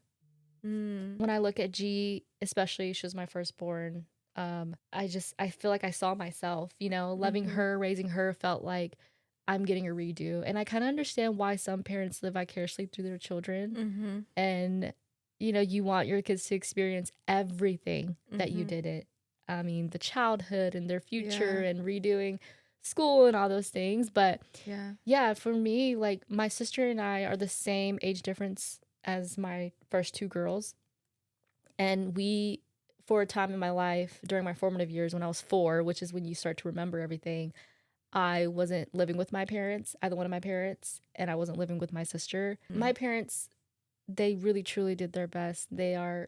Mm. When I look at G, especially she was my firstborn, I feel like I saw myself, loving Mhm. her, raising her felt like I'm getting a redo. And I kind of understand why some parents live vicariously through their children. Mhm. And, you want your kids to experience everything that you Mhm. did it. I mean, the childhood and their future Yeah. and redoing school and all those things. But Yeah. yeah, for me, like my sister and I are the same age difference as my first two girls. And we, for a time in my life, during my formative years when I was 4, which is when you start to remember everything, I wasn't living with my parents, either one of my parents, and I wasn't living with my sister. My parents, they really truly did their best. They are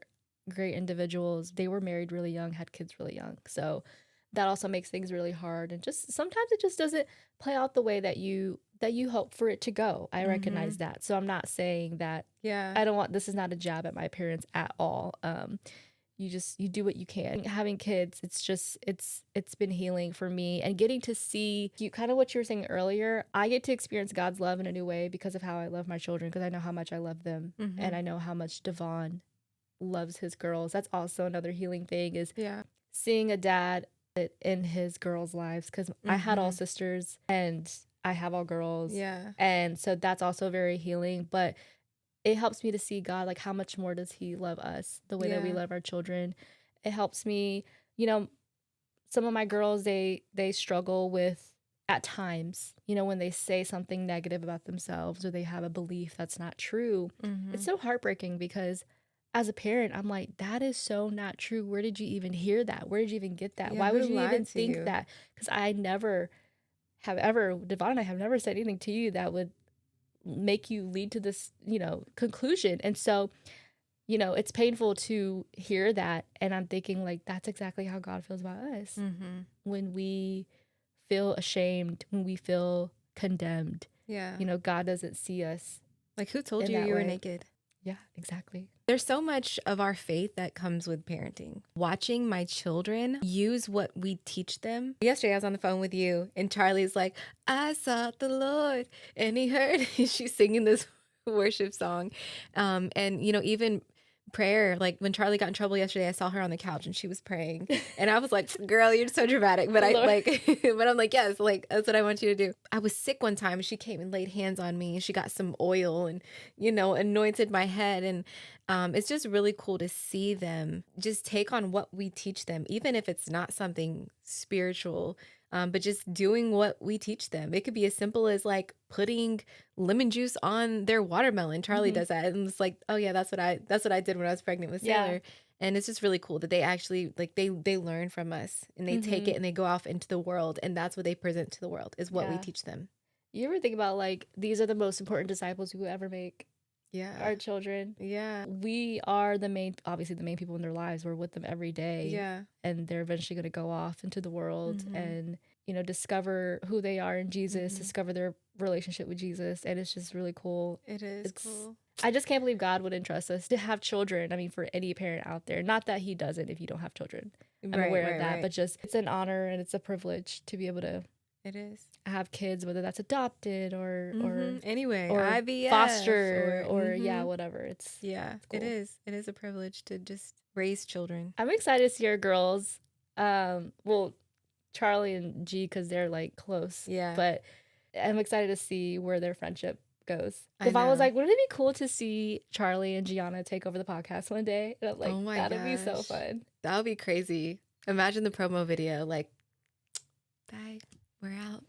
great individuals. They were married really young, had kids really young. So that also makes things really hard. And just sometimes it just doesn't play out the way that you hope for it to go. I recognize that. So I'm not saying that Yeah. this is not a jab at my parents at all. You do what you can. Having kids, it's been healing for me, and getting to see you, kind of what you were saying earlier. I get to experience God's love in a new way because of how I love my children, because I know how much I love them, and I know how much Devon loves his girls. That's also another healing thing, is Yeah. seeing a dad in his girls' lives, because I had all sisters and I have all girls. Yeah. And so that's also very healing, but it helps me to see God, like how much more does he love us, the way that we Yeah. love our children. It helps me, some of my girls, they struggle with, at times, when they say something negative about themselves or they have a belief that's not true. It's so heartbreaking because as a parent, I'm like, that is so not true. Where did you even hear that? Where did you even get that? Yeah, Why would who you even lied to think you? that? Because I never have ever, Devon and I have never said anything to you that would make you lead to this, conclusion. And so, it's painful to hear that. And I'm thinking, like, that's exactly how God feels about us. When we feel ashamed, when we feel condemned, Yeah. God doesn't see us. Like, who told in you that you were way. naked? Yeah, exactly. There's so much of our faith that comes with parenting. Watching my children use what we teach them. Yesterday I was on the phone with you and Charlie's like, I sought the Lord and he heard. She's singing this worship song. And, even prayer. Like when Charlie got in trouble yesterday, I saw her on the couch and she was praying. And I was like, girl, you're so dramatic. But I Lord. like, but I'm like, yes, like that's what I want you to do. I was sick one time and she came and laid hands on me and she got some oil and, anointed my head. And it's just really cool to see them just take on what we teach them, even if it's not something spiritual. But just doing what we teach them. It could be as simple as like putting lemon juice on their watermelon. Charlie does that, and it's like, oh yeah, that's what I did when I was pregnant with Yeah. Sailor. And it's just really cool that they actually like they learn from us and they take it and they go off into the world, and that's what they present to the world is what we Yeah. teach them. You ever think about like these are the most important disciples we will ever make? Yeah. Our children. Yeah. We are obviously the main people in their lives. We're with them every day. Yeah. And they're eventually going to go off into the world and, discover who they are in Jesus, discover their relationship with Jesus. And it's just really cool. It is cool. I just can't believe God would entrust us to have children. I mean, for any parent out there, not that he doesn't if you don't have children. I'm aware of that, but just it's an honor and it's a privilege to be able to It is. have kids, whether that's adopted or anyway, or IVF foster or yeah, whatever. It's cool. It is. It is a privilege to just raise children. I'm excited to see our girls. Well, Charlie and G because they're like close. Yeah. But I'm excited to see where their friendship goes. I Devon was know. like, wouldn't it be cool to see Charlie and Gianna take over the podcast one day? And I'm like, Oh my that'd be so gosh. fun. That would be crazy. Imagine the promo video, like, bye, we're out.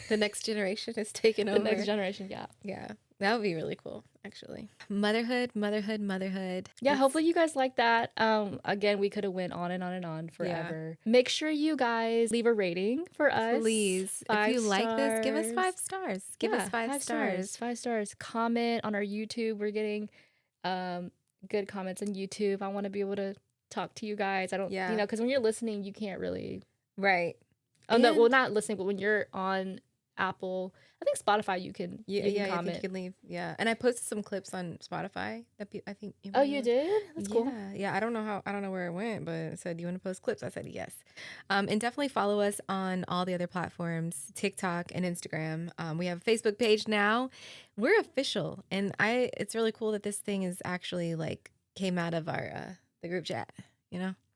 The next generation is taking over. The next generation, yeah. Yeah, that would be really cool, actually. Motherhood. Yeah, hopefully you guys like that. Again, we could have went on and on and on forever. Make sure you guys leave a rating for us. Please, if you like this, give us 5 stars. Give us 5 stars. 5 stars. Comment on our YouTube. We're getting good comments on YouTube. I want to be able to talk to you guys. I don't, because when you're listening, you can't really. Right. Oh, no, well, not listening, but when you're on Apple, I think Spotify, you can comment. I think you can leave. Yeah, and I posted some clips on Spotify that I think. Oh, you did? That's cool. Yeah. I don't know where it went, but it said, "Do you want to post clips?" I said yes. And definitely follow us on all the other platforms, TikTok and Instagram. We have a Facebook page now. We're official, and it's really cool that this thing is actually like came out of our the group chat.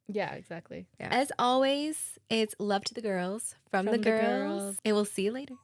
Yeah, exactly. Yeah. As always, it's love to the girls from the girls. And we'll see you later.